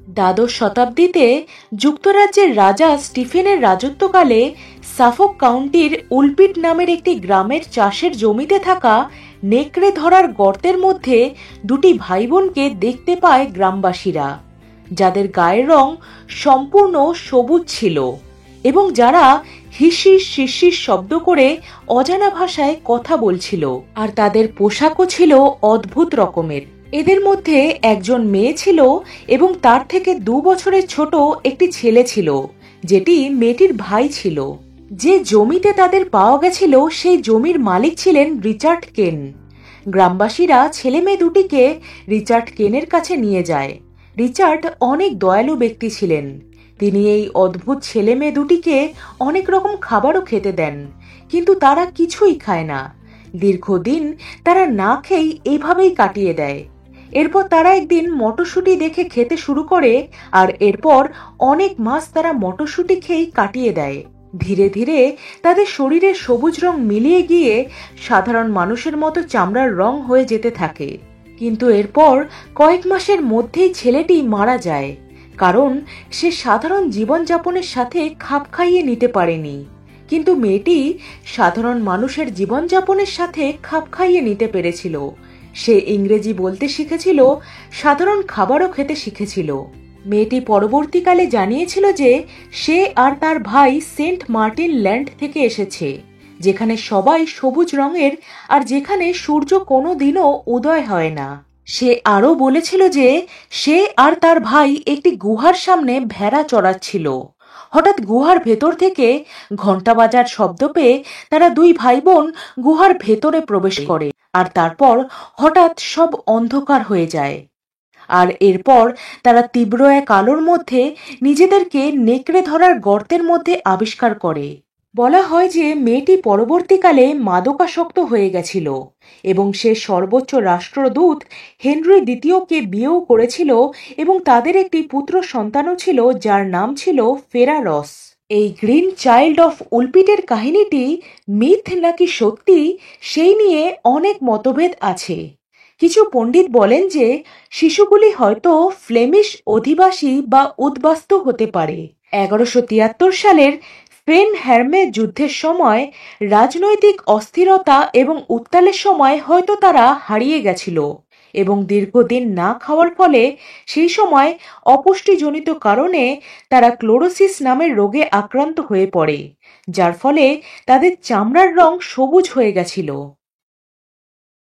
দ্বাদশ শতাব্দীতে যুক্তরাজ্যের রাজা স্টিফেনের রাজত্বকালে সাফক কাউন্টির উলপিট নামের একটি গ্রামের চাষের জমিতে থাকা নেকড়ে ধরার গর্তের মধ্যে দুটি ভাই বোনকে দেখতে পায় গ্রামবাসীরা, যাদের গায়ের রং সম্পূর্ণ সবুজ ছিল এবং যারা হিসিস শিরশির শব্দ করে অজানা ভাষায় কথা বলছিল, আর তাদের পোশাকও ছিল অদ্ভুত রকমের। এদের মধ্যে একজন মেয়ে ছিল এবং তার থেকে 2 বছরের ছোট একটি ছেলে ছিল, যেটি মেয়েটির ভাই ছিল। যে জমিতে তাদের পাওয়া গেছিল সেই জমির মালিক ছিলেন রিচার্ড কেন। গ্রামবাসীরা ছেলে মেয়ে দুটিকে রিচার্ড কেনের কাছে নিয়ে যায়। রিচার্ড অনেক দয়ালু ব্যক্তি ছিলেন। তিনি এই অদ্ভুত ছেলে মেয়ে দুটিকে অনেক রকম খাবারও খেতে দেন, কিন্তু তারা কিছুই খায় না। দীর্ঘদিন তারা না খেয়েই এইভাবেই কাটিয়ে দেয়। এরপর তারা একদিন মটরশুঁটি দেখে খেতে শুরু করে, আর এরপর অনেক মাস তারা মটরশুঁটি খেয়েই কাটিয়ে দেয়। ধীরে ধীরে তাদের শরীরের সবুজ রং মিলিয়ে গিয়ে সাধারণ মানুষের মতো চামড়ার রং হয়ে যেতে থাকে। কিন্তু এরপর কয়েক মাসের মধ্যেই ছেলেটি মারা যায়, কারণ সে সাধারণ জীবনযাপনের সাথে খাপ খাইয়ে নিতে পারেনি। কিন্তু মেয়েটি সাধারণ মানুষের জীবনযাপনের সাথে খাপ খাইয়ে নিতে পেরেছিল। সে ইংরেজি বলতে শিখেছিল, সাধারণ খাবারও খেতে শিখেছিল। মেয়েটি পরবর্তীকালে জানিয়েছিল যে সে আর তার ভাই সেন্ট মার্টিন ল্যান্ড থেকে এসেছে, যেখানে সবাই সবুজ রঙের আর যেখানে সূর্য কোনো দিনও উদয় হয় না। সে আরও বলেছিল যে সে আর তার ভাই একটি গুহার সামনে ভেড়া চড়াচ্ছিল। হঠাৎ গুহার ভেতর থেকে ঘণ্টা বাজার শব্দ পেয়ে তারা 2 ভাই বোন গুহার ভেতরে প্রবেশ করে, আর তারপর হঠাৎ সব অন্ধকার হয়ে যায়। আর এরপর তারা তীব্র এক আলোর মধ্যে নিজেদেরকে নেকড়ে ধরার গর্তের মধ্যে আবিষ্কার করে। বলা হয় যে মেয়েটি পরবর্তীকালে মাদকাসক্ত হয়ে গেছিল এবং সে সর্বোচ্চ রাষ্ট্রদূত হেনরি দ্বিতীয়কে বিয়েও করেছিল এবং তাদের একটি পুত্র সন্তানও ছিল, যার নাম ছিল ফেরারস। এই গ্রিন চাইল্ড অফ উলপিটের কাহিনীটি মিথ নাকি সত্যি সেই নিয়ে অনেক মতভেদ আছে। কিছু পণ্ডিত বলেন যে শিশুগুলি হয়তো ফ্লেমিশ অধিবাসী বা উদ্বাস্তু হতে পারে। 1173 সালের ফেন হ্যারমে যুদ্ধের সময় রাজনৈতিক অস্থিরতা এবং উত্তালের সময় হয়তো তারা হারিয়ে গেছিল এবং দীর্ঘদিন না খাওয়ার ফলে সেই সময় অপুষ্টিজনিত কারণে তারা ক্লোরোসিস নামের রোগে আক্রান্ত হয়ে পড়ে, যার ফলে তাদের চামড়ার রং সবুজ হয়ে গেছিল।